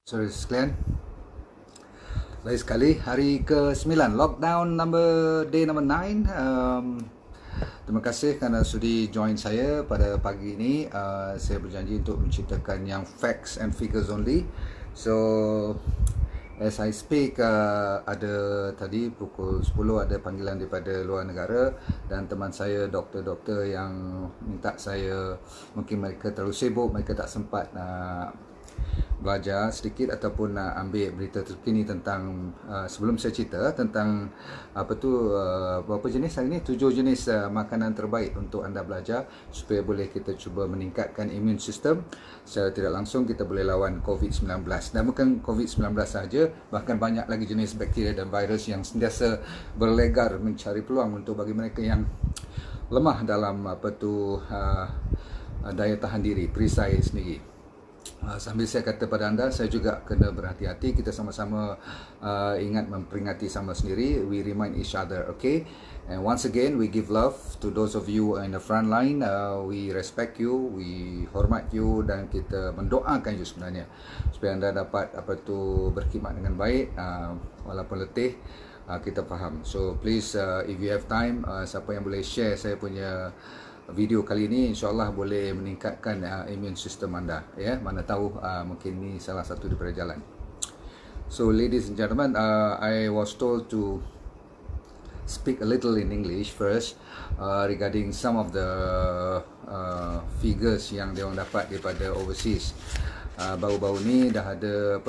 Sorry sekalian, lagi sekali hari ke-9 lockdown day number 9. Terima kasih kerana sudi join saya pada pagi ini. Saya berjanji untuk menceritakan yang facts and figures only. So as I speak, ada tadi pukul 10 ada panggilan daripada luar negara dan teman saya doktor-doktor yang minta saya, mungkin mereka terlalu sibuk, mereka tak sempat belajar sedikit ataupun ambil berita terkini tentang sebelum saya cerita tentang berapa jenis hari ini, 7 jenis makanan terbaik untuk anda belajar supaya boleh kita cuba meningkatkan immune system secara tidak langsung, kita boleh lawan COVID-19. Dan bukan COVID-19 sahaja, bahkan banyak lagi jenis bakteria dan virus yang sentiasa berlegar mencari peluang untuk bagi mereka yang lemah dalam daya tahan diri, perisai sendiri. Sambil saya kata pada anda, saya juga kena berhati-hati. Kita sama-sama ingat memperingati sama sendiri. We remind each other, okay? And once again, we give love to those of you in the front line. We respect you, we hormat you, dan kita mendoakan you sebenarnya supaya anda dapat berkhidmat dengan baik, walaupun letih. Kita faham. So please, if you have time, siapa yang boleh share saya punya video kali ini, insyaAllah boleh meningkatkan immune system anda, ya. Mana tahu mungkin ni salah satu daripada jalan. So ladies and gentlemen, I was told to speak a little in English first regarding some of the figures yang dia orang dapat daripada overseas. Baru-baru ni dah ada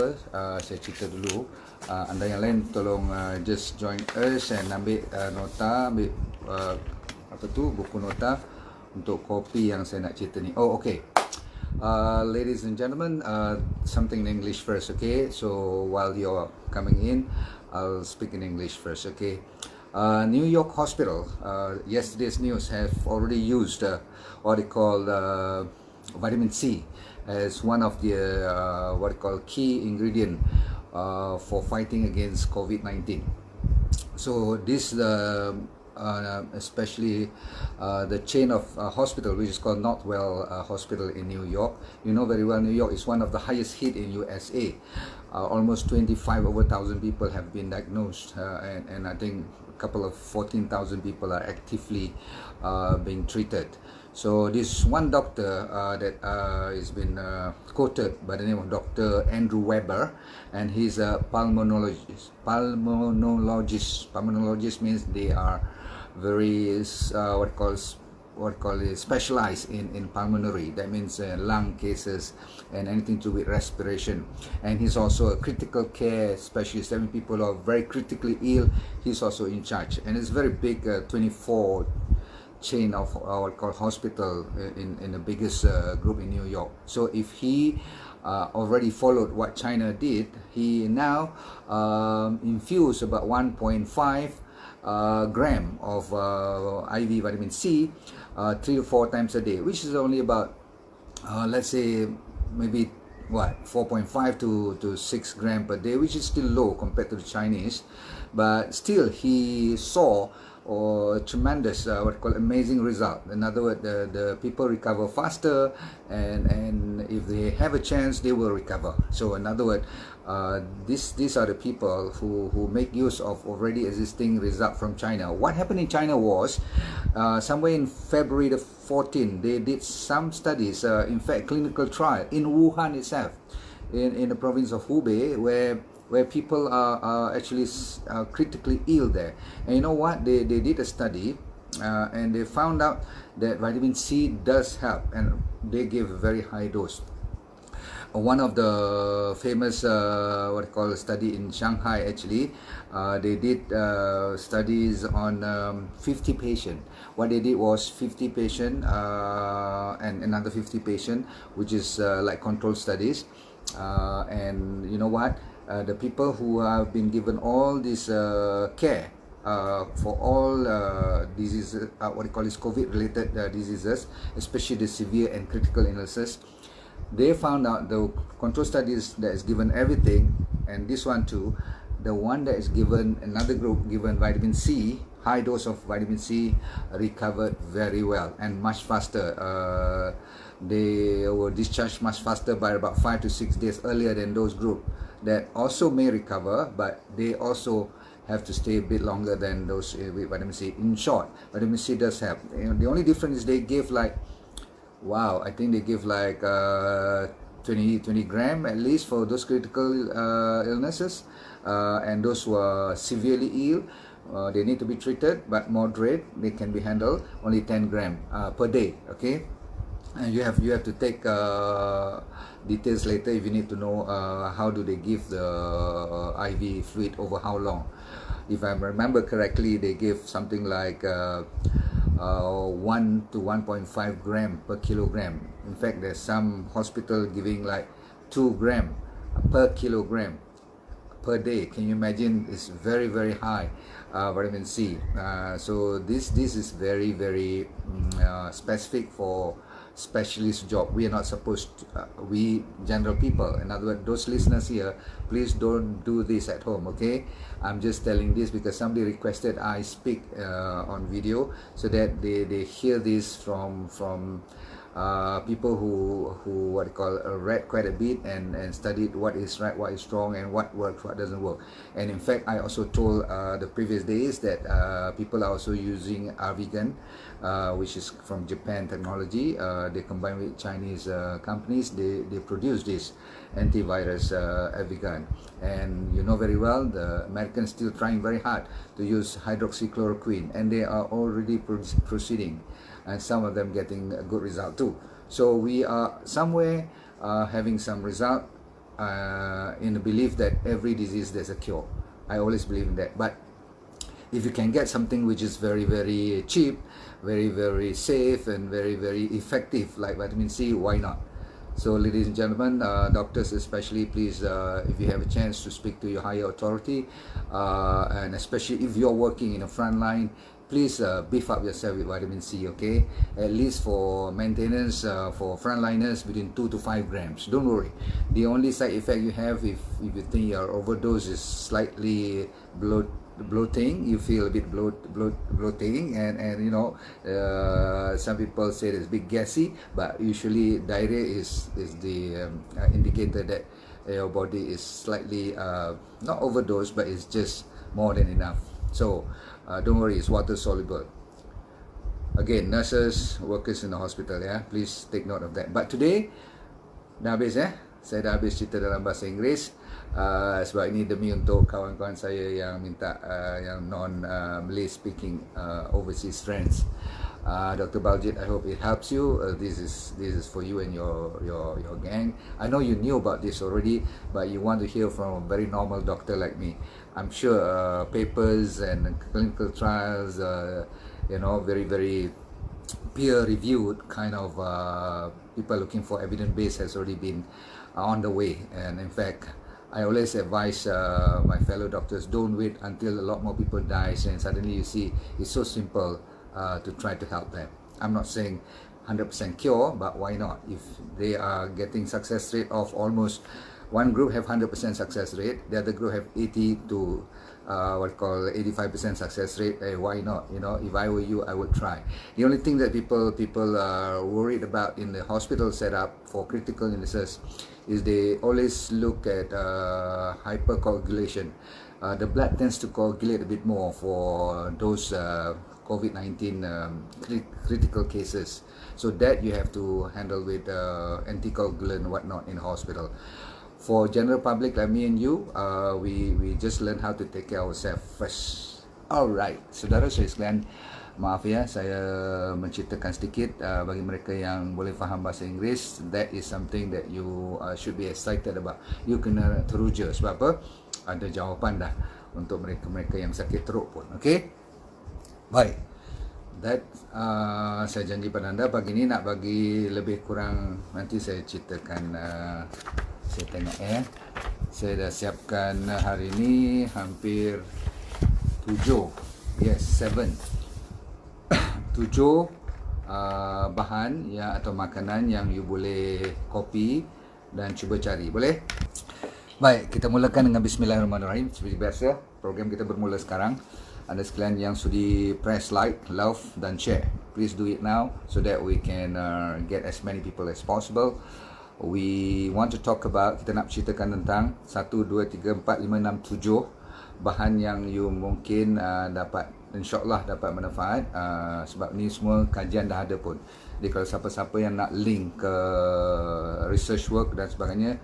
saya cerita dulu. Anda yang lain tolong just join us and ambil nota, ambil buku nota untuk kopi yang saya nak cerita ni. Oh, okay. Ladies and gentlemen, something in English first, okay? So while you're coming in, I'll speak in English first, okay? New York Hospital, yesterday's news, have already used what they call vitamin C as one of the what they call key ingredient for fighting against COVID-19. So this especially the chain of hospital which is called Northwell Hospital in New York. You know very well New York is one of the highest hit in USA. Almost 25,000 people have been diagnosed, and I think a couple of 14,000 people are actively being treated. So this one doctor that has been quoted by the name of Dr. Andrew Weber, and he's a pulmonologist. Pulmonologist means they are very specialized in pulmonary. That means lung cases and anything to do with respiration. And he's also a critical care specialist. That means people who are very critically ill, he's also in charge. And it's very big 24 chain of what called hospital in the biggest group in New York. So if he already followed what China did, he now infused about 1.5 gram of IV vitamin C 3 to 4 times a day, which is only about let's say maybe 4.5 to 6 gram per day, which is still low compared to the Chinese, but still he saw tremendous amazing result. In other words, the people recover faster, and if they have a chance, they will recover. So in other words, these are the people who make use of already existing result from China. What happened in China was somewhere in February the 14th, they did some studies, in fact clinical trial in Wuhan itself, in the province of Hubei, where people are actually critically ill there. And you know what? They did a study and they found out that vitamin C does help, and they gave a very high dose. One of the famous study in Shanghai, actually, they did studies on 50 patients. What they did was 50 patients and another 50 patients, which is like control studies. And you know what? The people who have been given all this care for all diseases, COVID-related diseases, especially the severe and critical illnesses, they found out the control studies that is given everything, and this one too, the one that is given, another group given vitamin C, high dose of vitamin C, recovered very well and much faster. they were discharged much faster by about 5 to 6 days earlier than those group that also may recover, but they also have to stay a bit longer than those with vitamin C. In short, vitamin C does help. The only difference is they give like, wow, I think they give like 20 gram at least for those critical illnesses, and those who are severely ill, they need to be treated, but moderate, they can be handled, only 10 gram per day. Okay, and you have to take details later if you need to know how do they give the IV fluid over how long. If I remember correctly, they give something like 1 to 1.5 gram per kilogram. In fact, there's some hospital giving like 2 gram per kilogram per day. Can you imagine? It's very, very high vitamin C. So this is very, very specific for specialist job. We are not supposed to, we general people, in other words, those listeners here, please don't do this at home. Okay, I'm just telling this because somebody requested I speak on video, so that they hear this from people who what you call read quite a bit and studied what is right, what is wrong, and what works, what doesn't work. And in fact, I also told the previous days that people are also using Arvigan, which is from Japan technology. They combine with Chinese companies. They produce this antivirus Arvigan, and you know very well the Americans still trying very hard to use hydroxychloroquine, and they are already proceeding, and some of them getting a good result too. So we are somewhere having some result in the belief that every disease there's a cure. I always believe in that. But if you can get something which is very, very cheap, very, very safe, and very, very effective like vitamin C, why not? So ladies and gentlemen, doctors especially, please, if you have a chance to speak to your higher authority, and especially if you're working in a front line, please beef up yourself with vitamin C, okay? At least for maintenance, for frontliners, between 2 to 5 grams. Don't worry. The only side effect you have, if you think your overdose is slightly bloating, you feel a bit bloating, and you know, some people say it's a bit gassy, but usually diarrhea is the indicator that your body is slightly not overdosed, but it's just more than enough. So don't worry, it's water soluble. Again, nurses, workers in the hospital, yeah, please take note of that. But today dah habis, saya dah habis cerita dalam bahasa Inggeris. Sebab ini demi untuk kawan-kawan saya yang minta yang non Malay speaking overseas friends. Dr. Baljit, I hope it helps you. This is for you and your gang. I know you knew about this already, but you want to hear from a very normal doctor like me. I'm sure papers and clinical trials, you know, very, very peer-reviewed kind of people looking for evidence-based has already been on the way. And in fact, I always advise my fellow doctors, don't wait until a lot more people die and suddenly you see it's so simple to try to help them. I'm not saying 100% cure, but why not? If they are getting success rate of almost, one group have 100% success rate, the other group have 80 to what call 85% success rate, why not? You know, if I were you, I would try. The only thing that people are worried about in the hospital setup for critical illnesses is they always look at hypercoagulation. The blood tends to coagulate a bit more for those COVID-19 critical cases. So that you have to handle with anticoagulant and whatnot in hospital. For general public like me and you, we just learn how to take care of ourselves first. Alright, saudara saya sekalian, maaf ya, saya menceritakan sedikit bagi mereka yang boleh faham bahasa Inggeris. That is something that you should be excited about. You kena teruja, sebab apa? Ada jawapan dah untuk mereka-mereka yang sakit teruk pun. Okay? Baik. That saya janji pada anda pagi ni nak bagi lebih kurang, nanti saya ceritakan. Saya tengok saya dah siapkan hari ni hampir 7 bahan ya, atau makanan yang you boleh copy dan cuba cari. Boleh? Baik, kita mulakan dengan bismillahirrahmanirrahim. Seperti biasa, program kita bermula sekarang. anda sekalian yang sudi press like, love dan share. Please do it now so that we can get as many people as possible. We want to talk about, kita nak ceritakan tentang 1, 2, 3, 4, 5, 6, 7 bahan yang you mungkin dapat, insyaAllah dapat manfaat, sebab ni semua kajian dah ada pun. Jadi kalau siapa-siapa yang nak link ke research work dan sebagainya,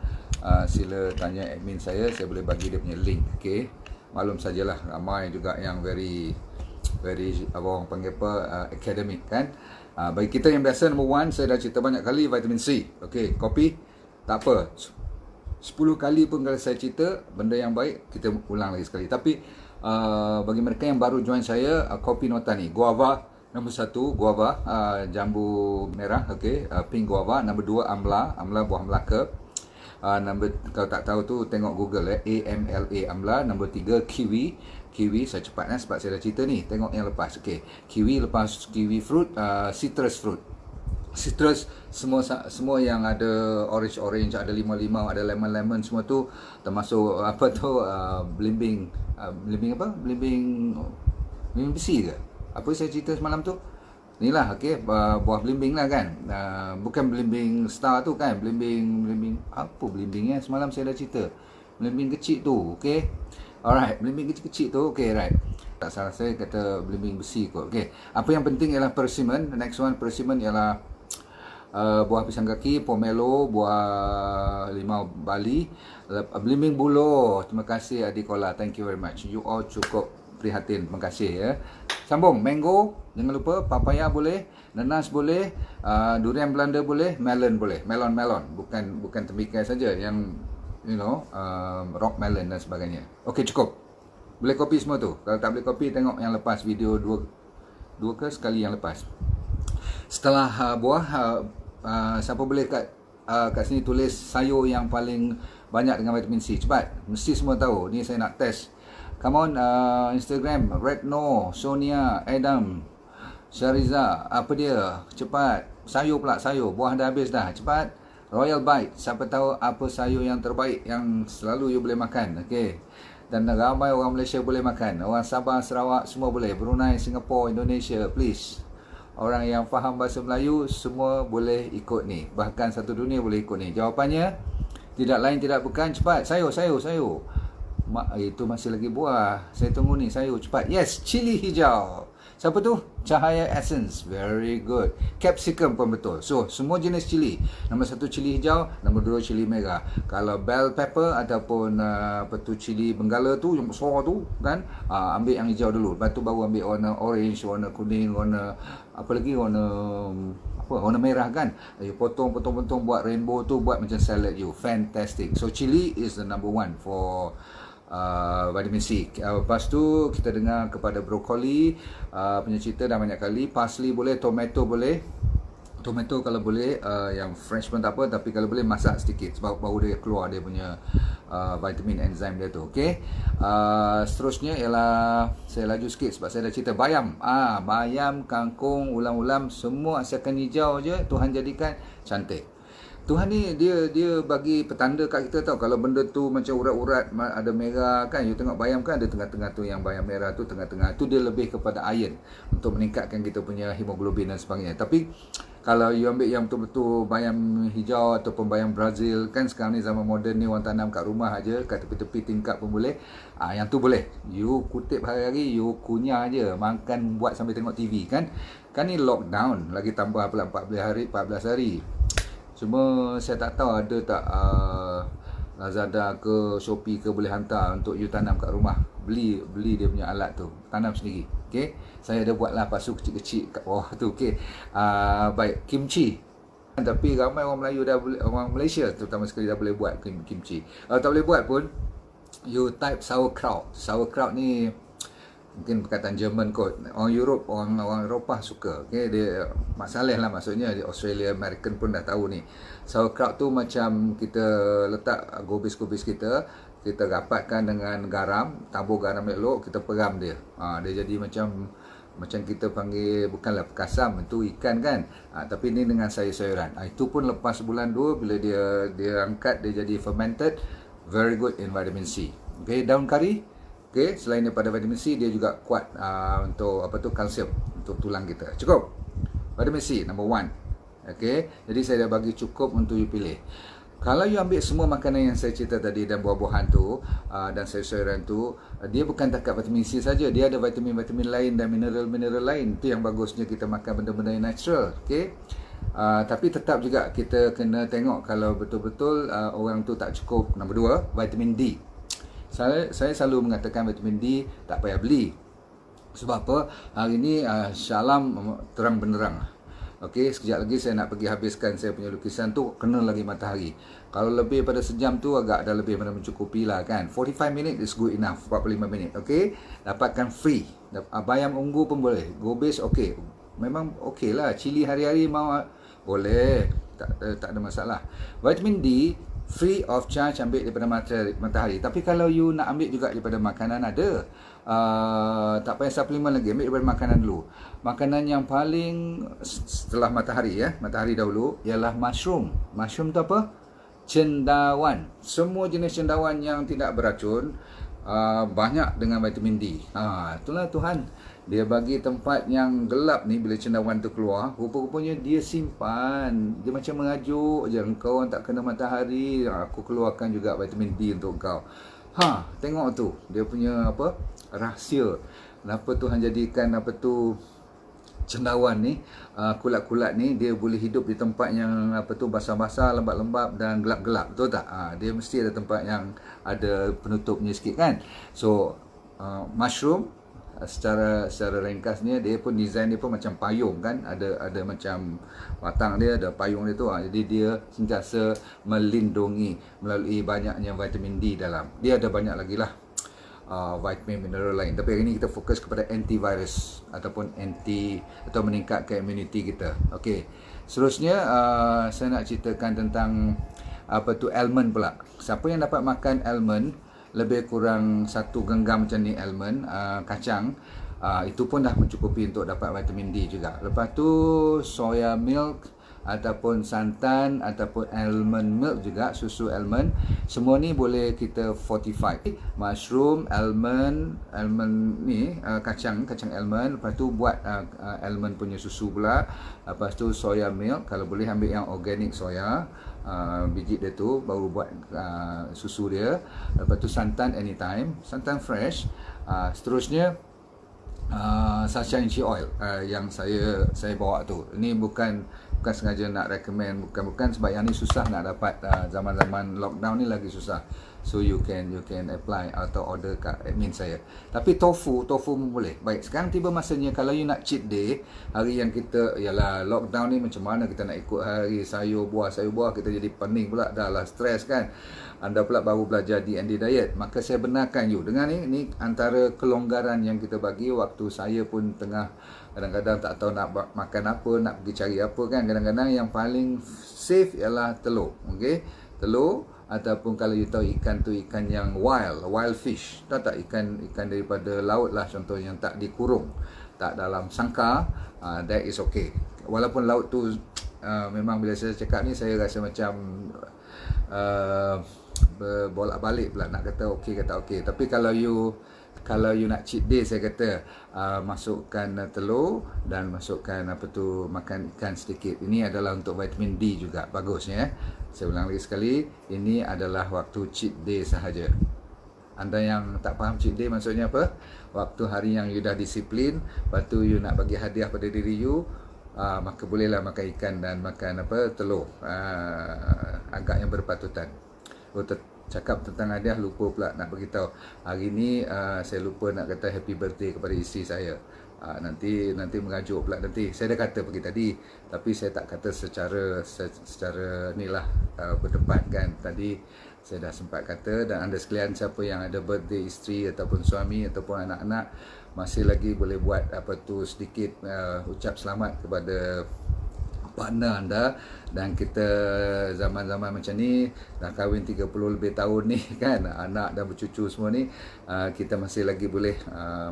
sila tanya admin saya boleh bagi dia punya link. Okay, maklum sajalah ramai juga yang very orang panggil apa, academic kan. Bagi kita yang biasa, number one, saya dah cerita banyak kali vitamin C. Okay, kopi tak apa, 10 kali pun kalau saya cerita benda yang baik, kita ulang lagi sekali. Tapi bagi mereka yang baru join saya, kopi nota ni, guava nombor 1, guava, jambu merah, okay, pink guava. Nombor 2, amla buah Melaka. Kalau tak tahu tu tengok Google, AMLA, amla. Nombor 3, kiwi, saya cepat sebab saya dah cerita ni, tengok yang lepas. Okay, kiwi, lepas kiwi fruit, citrus fruit. Citrus, semua yang ada orange, ada limau, ada lemon, semua tu termasuk apa tu, belimbing besi ke? Apa saya cerita semalam tu? Inilah, okey, buah belimbing lah kan. Bukan belimbing star tu kan, belimbing apa belimbing semalam saya dah cerita. Belimbing kecil tu, okey. Alright, belimbing kecil tu, okey, right. Tak salah saya kata belimbing besi kot. Okey. Apa yang penting ialah persimmon. Next one, persimmon ialah buah pisang kaki, pomelo, buah limau Bali, belimbing buloh. Terima kasih Adikola, thank you very much. You all cukup prihatin, terima kasih ya. Sambung, mango, jangan lupa, papaya boleh, nanas boleh, durian Belanda boleh, melon boleh, melon, bukan tembikai saja, yang rock melon dan sebagainya. Okey, cukup. Boleh kopi semua tu. Kalau tak boleh kopi, tengok yang lepas, video dua ke sekali yang lepas. Setelah buah, siapa boleh kat sini tulis sayur yang paling banyak dengan vitamin C. Cepat, mesti semua tahu. Ni saya nak test. Come on, Instagram, Retno, Sonia, Adam, Syariza, apa dia? Cepat. Sayur pula, sayur. Buah dah habis dah. Cepat. Royal Bite, siapa tahu apa sayur yang terbaik yang selalu you boleh makan. Okey. Dan ramai orang Malaysia boleh makan. Orang Sabah, Sarawak semua boleh. Brunei, Singapore, Indonesia, please. Orang yang faham bahasa Melayu semua boleh ikut ni. Bahkan satu dunia boleh ikut ni. Jawapannya tidak lain tidak bukan, cepat. Sayur. Itu masih lagi buah. Saya tunggu ni, sayur, cepat. Yes, cili hijau. Siapa tu? Cahaya Essence. Very good. Capsicum pun betul. So, semua jenis cili. Nombor 1 cili hijau, nombor 2 cili merah. Kalau bell pepper ataupun cili benggala tu, yang besar tu kan, ambil yang hijau dulu. Lepas tu baru ambil warna orange, warna kuning, warna apa lagi, warna merah kan. You potong buat rainbow tu, buat macam salad you. Fantastic. So, chili is the number 1 for vitamin C. Lepas tu kita dengar kepada brokoli, punya cerita dah banyak kali. Parsley boleh, tomato boleh. Tomato kalau boleh, yang fresh pun tak apa, tapi kalau boleh masak sedikit sebab baru dia keluar dia punya vitamin enzim dia tu. Okey. Seterusnya ialah, saya laju sikit sebab saya dah cerita bayam. Bayam, kangkung, ulam-ulam semua asalkan hijau je Tuhan jadikan cantik. Tuhan ni dia bagi petanda kat kita tau. Kalau benda tu macam urat-urat ada merah kan, you tengok bayam kan ada tengah-tengah tu, yang bayam merah tu tengah-tengah tu dia lebih kepada iron untuk meningkatkan kita punya hemoglobin dan sebagainya. Tapi kalau you ambil yang betul-betul bayam hijau ataupun bayam Brazil kan, sekarang ni zaman moden ni orang tanam kat rumah aja, kat tepi-tepi tingkap pun boleh. Yang tu boleh. You kutip hari-hari, you kunyah aje, makan buat sambil tengok TV kan. Kan ni lockdown, lagi tambah pula 14 hari. Cuma saya tak tahu ada tak Lazada ke Shopee ke boleh hantar untuk you tanam kat rumah. Beli dia punya alat tu, tanam sendiri. Okey, saya ada buatlah pasu kecil-kecil kat bawah tu. Okey, baik, kimchi. Tapi ramai orang Melayu dah boleh, orang Malaysia terutama sekali dah boleh buat kimchi. Kalau tak boleh buat pun, you type sauerkraut. Sauerkraut ni mungkin perkataan Jerman kot. Orang Europe, orang Eropah suka. Okay, dia masalah lah, maksudnya di Australia, American pun dah tahu ni. Sauerkraut tu macam kita letak gubis-gubis kita rapatkan dengan garam, tabur garam elok, kita peram dia. Dia jadi macam kita panggil, bukanlah perkasam, itu ikan kan. Tapi ni dengan sayur-sayuran. Itu pun lepas sebulan 2 bila dia angkat, dia jadi fermented, very good in vitamin C. Okay, daun kari Okey, selain daripada vitamin C, dia juga kuat untuk apa tu, kalsium untuk tulang kita. Cukup. Vitamin C number 1. Okey, jadi saya dah bagi cukup untuk you pilih. Kalau you ambil semua makanan yang saya cerita tadi dan buah-buahan tu dan sayur-sayuran tu, dia bukan takat vitamin C saja, dia ada vitamin-vitamin lain dan mineral-mineral lain. Itu yang bagusnya kita makan benda-benda yang natural. Okey. Tapi tetap juga kita kena tengok kalau betul-betul orang tu tak cukup. Nombor 2, vitamin D. Saya selalu mengatakan vitamin D tak payah beli. Sebab apa? Hari ni Syalam terang benderang. Okey, sekejap lagi saya nak pergi habiskan saya punya lukisan tu, kena lagi matahari. Kalau lebih pada sejam tu agak dah lebih pada mencukupi lah kan. 45 minit is good enough. 45 minit. Okey, dapatkan free. Bayam unggu pun boleh. Gobis okey. Memang okey lah. Cili hari-hari mau boleh. Tak ada masalah. Vitamin D free of charge, ambil daripada matahari. Tapi kalau you nak ambil juga daripada makanan, ada tak payah suplemen lagi, ambil daripada makanan dulu. Makanan yang paling setelah matahari matahari dahulu ialah mushroom. Mushroom tu apa? Cendawan. Semua jenis cendawan yang tidak beracun banyak dengan vitamin D. Itulah Tuhan, dia bagi tempat yang gelap ni. Bila cendawan tu keluar, rupa-rupanya dia simpan. Dia macam mengajuk je, engkau tak kena matahari, aku keluarkan juga vitamin D untuk kau. Tengok tu, dia punya apa, rahsia. Kenapa Tuhan jadikan apa tu, cendawan ni, kulat-kulat ni, dia boleh hidup di tempat yang apa tu, basah-basah, lembab-lembab dan gelap-gelap. Betul tak? Dia mesti ada tempat yang ada penutupnya sikit kan. So mushroom, secara ringkasnya, dia pun design dia pun macam payung kan, ada macam batang dia, ada payung dia tu. Jadi dia sentiasa melindungi melalui banyaknya vitamin D dalam. Dia ada banyak lagi lah vitamin mineral lain, tapi hari ini kita fokus kepada antivirus ataupun atau meningkatkan immunity kita. Okey, seterusnya saya nak ceritakan tentang apa tu, almond pula. Siapa yang dapat makan almond, lebih kurang 1 genggam macam ni almond, kacang, itu pun dah mencukupi untuk dapat vitamin D juga. Lepas tu soya milk ataupun santan ataupun almond milk juga, susu almond, semua ni boleh kita fortify. Mushroom, almond ni, kacang almond. Lepas tu buat almond punya susu pula. Lepas tu soya milk, kalau boleh ambil yang organic soya, biji dia tu baru buat susu dia. Lepas tu santan anytime, santan fresh. Seterusnya sunshine oil yang saya bawa tu. Ini bukan sengaja nak recommend, bukan sebab yang ni susah nak dapat. Zaman-zaman lockdown ni lagi susah. So you can apply atau order kat admin saya. Tapi tofu pun boleh. Baik, sekarang tiba masanya kalau you nak cheat day, hari yang kita ialah lockdown ni, macam mana kita nak ikut hari sayur buah, kita jadi pening pula, dah lah stres kan. Anda pula baru belajar D&D diet, maka saya benarkan you dengan ni antara kelonggaran yang kita bagi. Waktu saya pun tengah kadang-kadang tak tahu nak makan apa, nak pergi cari apa kan. Kadang-kadang yang paling safe ialah telur. Okey, telur. Ataupun kalau you tahu ikan tu, ikan yang wild fish, tak ikan daripada laut lah, contoh yang tak dikurung, tak dalam sangkar, that is okay. Walaupun laut tu memang bila saya cakap ni, saya rasa macam berbolak-balik pula nak kata okey kata okey. Tapi kalau you nak cheat day, saya kata masukkan telur dan masukkan apa tu, makan ikan sedikit. Ini adalah untuk vitamin D juga, bagusnya. Saya ulang lagi sekali, ini adalah waktu cheat day sahaja. Anda yang tak faham cheat day maksudnya apa? Waktu hari yang you dah disiplin, lepas tu you nak bagi hadiah pada diri you, maka bolehlah makan ikan dan makan apa, telur, agak yang berpatutan. Cakap tentang hadiah, lupa pula nak beritahu. Hari ni saya lupa nak kata happy birthday kepada isteri saya. Nanti mengajuk pula nanti. Saya dah kata pagi tadi, tapi saya tak kata secara ni lah, berdebat kan. Tadi saya dah sempat kata. Dan anda sekalian, siapa yang ada birthday isteri ataupun suami ataupun anak-anak, masih lagi boleh buat apa tu, sedikit ucap selamat kepada partner anda. Dan kita zaman-zaman macam ni, dah kahwin 30 lebih tahun ni kan, anak dan bercucu semua ni, kita masih lagi boleh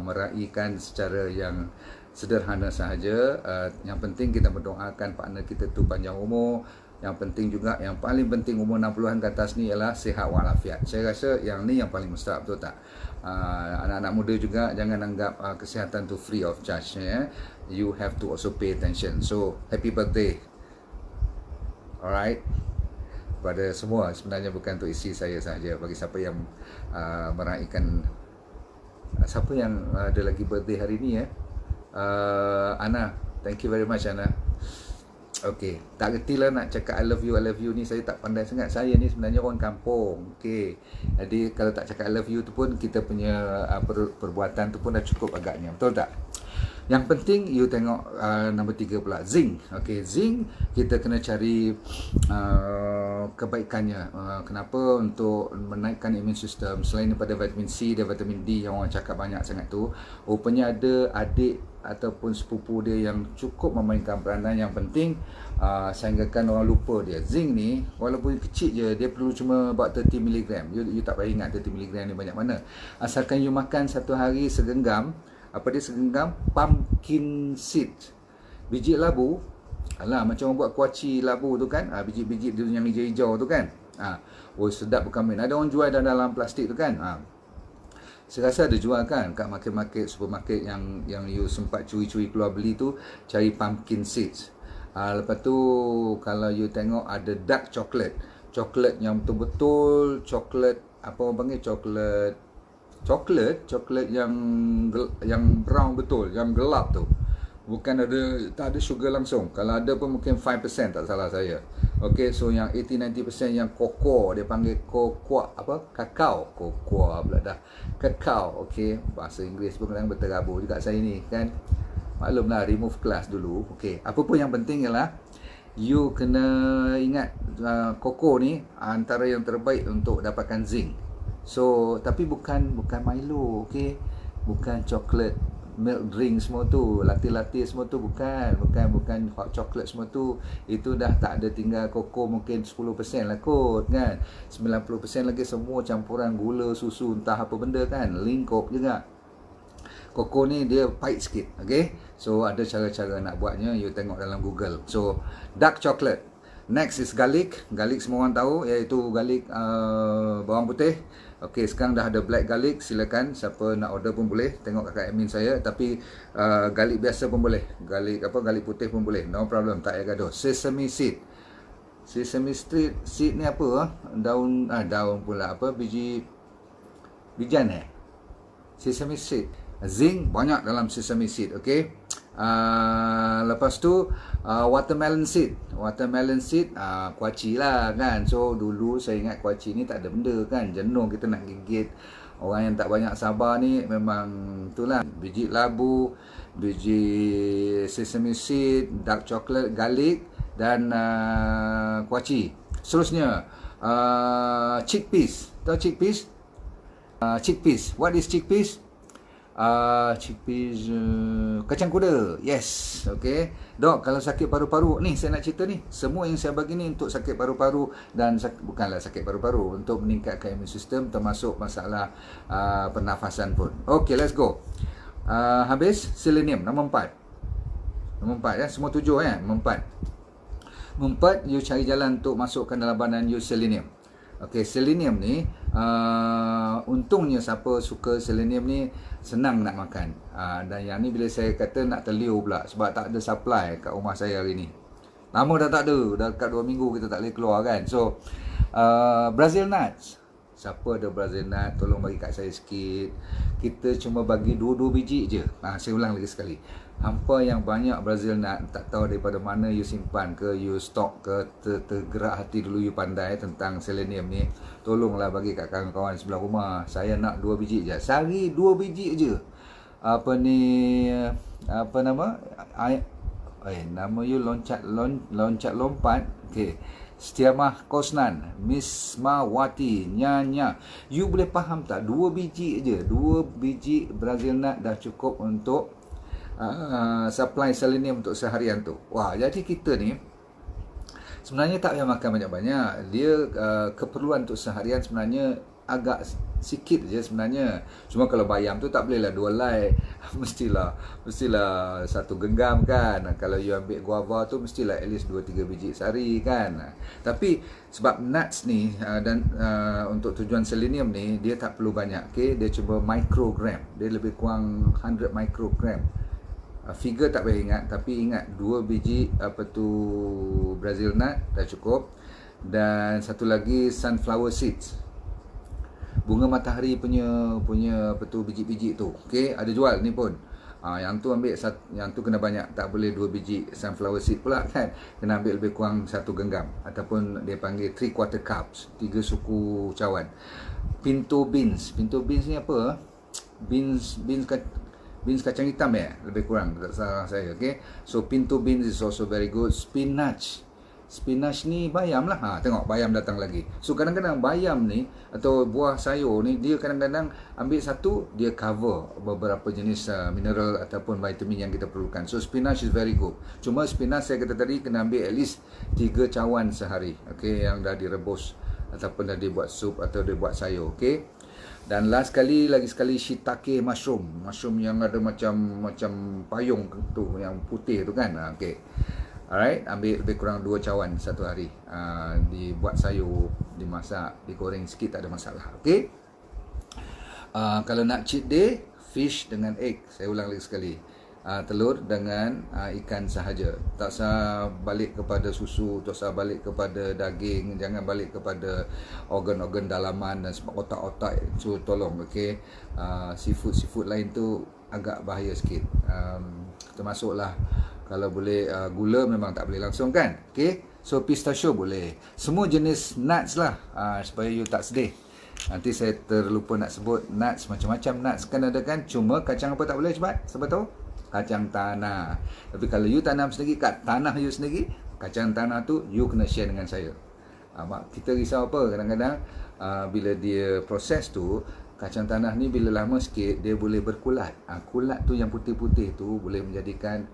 meraihkan secara yang sederhana sahaja. Yang penting kita mendoakan partner kita tu panjang umur, Yang penting juga, yang paling penting umur 60-an ke atas ni ialah sihat walafiat. Saya rasa yang ni yang paling mustahak, betul tak? Anak-anak muda juga jangan anggap kesihatan tu free of charge, ya. You have to also pay attention. So happy birthday, alright, pada semua. Sebenarnya bukan untuk isi saya saja, bagi siapa yang meraihkan, siapa yang ada lagi birthday hari ni, ya. Ana, thank you very much, Ana. Okay, tak reti lah nak cakap I love you ni, saya tak pandai sangat. Saya ni sebenarnya orang kampung. Okay, jadi kalau tak cakap I love you tu pun, kita punya perbuatan tu pun dah cukup agaknya, betul tak? Yang penting you tengok nombor 3 pula, zinc. Okay, zinc kita kena cari kebaikannya. Kenapa? Untuk menaikkan immune system. Selain daripada vitamin C dan vitamin D yang orang cakap banyak sangat tu, rupanya ada adik ataupun sepupu dia yang cukup memainkan peranan yang penting, sehinggakan orang lupa dia. Zinc ni walaupun kecil je, dia perlu cuma about 30 mg. You tak payah ingat 30 mg ni banyak mana. Asalkan you makan satu hari segenggam. Apa dia segenggam? Pumpkin seed, biji labu. Alah, macam orang buat kuaci labu tu kan, biji-biji yang hijau-hijau tu kan. Oh, sedap bukan main. Ada orang jual dalam plastik tu kan. Saya rasa ada jual kan kat market-market, supermarket yang you sempat curi-curi keluar beli tu, cari pumpkin seeds. Lepas tu kalau you tengok ada dark chocolate, coklat yang betul-betul coklat, apa orang panggil, coklat yang brown betul, yang gelap tu. Bukan tak ada sugar langsung. Kalau ada pun mungkin 5% tak salah saya. Okay, so yang 80-90% yang koko, dia panggil kakao pula dah. Kakao, okay. Bahasa Inggeris pun kadang berterabur juga saya ni kan. Maklumlah, remove class dulu. Okay, apa pun yang penting ialah you kena ingat koko ni antara yang terbaik untuk dapatkan zinc. So, tapi bukan Milo, okay? Bukan coklat milk drink semua tu, latte semua tu, bukan hot chocolate semua tu. Itu dah tak ada, tinggal koko mungkin 10% lah kot kan. 90% lagi semua campuran gula, susu, entah apa benda kan, lingkup juga. Koko ni dia pahit sikit, okay? So ada cara-cara nak buatnya, you tengok dalam Google. So dark chocolate. Next is garlic. Garlic semua orang tahu, iaitu garlic bawang putih. Okey, sekarang dah ada black garlic. Silakan siapa nak order pun boleh. Tengok kakak admin saya. Tapi garlic biasa pun boleh. Garlic putih pun boleh. No problem, tak payah gaduh. Sesame seed. Sesame seed ni apa? Daun pula apa? Bijan Sesame seed. Zinc banyak dalam sesame seed, okey. Lepas tu watermelon seed. Kuaci lah kan. So dulu saya ingat kuaci ni tak ada benda kan, jenuh kita nak gigit. Orang yang tak banyak sabar ni memang itulah. Biji labu, biji sesame seed, dark chocolate, garlic dan kuaci. Seterusnya chickpeas. Tahu chickpeas? Chickpeas. What is chickpeas? Chickpeas, kacang kuda. Yes, okay. Dok, kalau sakit paru-paru, ni saya nak cerita ni, semua yang saya bagi ni untuk sakit paru-paru dan bukanlah sakit paru-paru, untuk meningkatkan immune system, termasuk masalah pernafasan pun. Okay, let's go. Habis selenium, nombor 4 ya, semua 7 ya. Nombor 4, you cari jalan untuk masukkan dalam badan you selenium. Okay, selenium ni untungnya siapa suka selenium ni senang nak makan. Dan yang ni bila saya kata nak terliur pula, sebab tak ada supply kat rumah saya hari ni. Lama dah tak ada, dah dekat 2 minggu kita tak boleh keluar kan. So Brazil nuts. Siapa ada Brazil nut, tolong bagi kat saya sikit. Kita cuma bagi 2 biji je. Saya ulang lagi sekali. Hampa yang banyak Brazil nut, tak tahu daripada mana you simpan ke, you stok ke, tergerak hati dulu you pandai tentang selenium ni. Tolonglah bagi kat kawan-kawan sebelah rumah. Saya nak 2 biji je. Sehari 2 biji je. Apa nama? Nama you lompat. Okey. Setiamah Kosnan, Miss Mawati, Nyanya. You boleh faham tak? 2 biji je. 2 biji Brazil nut dah cukup untuk supply selenium untuk seharian tu. Wah, jadi kita ni sebenarnya tak payah makan banyak-banyak. Dia keperluan untuk seharian sebenarnya agak sikit je sebenarnya. Cuma kalau bayam tu tak bolehlah 2 helai. Mestilah 1 genggam kan. Kalau you ambil guava tu mestilah at least 2-3 biji sehari kan. Tapi sebab nuts ni dan untuk tujuan selenium ni dia tak perlu banyak. Okay? Dia cuba microgram. Dia lebih kurang 100 microgram. Figure tak payah ingat, tapi ingat 2 biji Brazil nut dah cukup. Dan satu lagi sunflower seeds, bunga matahari punya biji-biji tu. Okey, ada jual ni pun. Yang tu ambil yang tu kena banyak, tak boleh 2 biji sunflower seed pula kan. Kena ambil lebih kurang 1 genggam ataupun dia panggil 3/4 cups, 3 suku cawan. Pinto beans ni apa? Beans kacang hitam lebih kurang, tak salah saya. Okey. So pinto beans is also very good. Spinach ni bayam lah. Tengok bayam datang lagi. So kadang-kadang bayam ni atau buah sayur ni, dia kadang-kadang ambil satu, dia cover beberapa jenis mineral ataupun vitamin yang kita perlukan. So spinach is very good. Cuma spinach saya kata tadi kena ambil at least 3 cawan sehari. Okay, yang dah direbus ataupun dah dibuat sup atau dibuat sayur. Okay. Dan lagi sekali shiitake mushroom yang ada macam payung tu, yang putih tu kan. Okay. Alright, ambil lebih kurang 2 cawan satu hari. Dibuat sayur, dimasak, digoreng sikit, tak ada masalah. Okay. Kalau nak cheat day, fish dengan egg. Saya ulang lagi sekali. Telur dengan ikan sahaja. Tak usah balik kepada susu, tak usah balik kepada daging, jangan balik kepada organ-organ dalaman dan sebab otak-otak. So tolong, okay. Seafood lain tu agak bahaya sikit. Termasuklah kalau boleh gula memang tak boleh langsung kan. Okay. So pistachio boleh. Semua jenis nuts lah, supaya you tak sedih. Nanti saya terlupa nak sebut nuts, macam-macam nuts kan ada kan. Cuma kacang apa tak boleh cepat? Sebab tu kacang tanah. Tapi kalau you tanam sendiri kat tanah you sendiri, kacang tanah tu you kena share dengan saya. Kita risau apa kadang-kadang bila dia proses tu, kacang tanah ni bila lama sikit dia boleh berkulat. Kulat tu yang putih-putih tu boleh menjadikan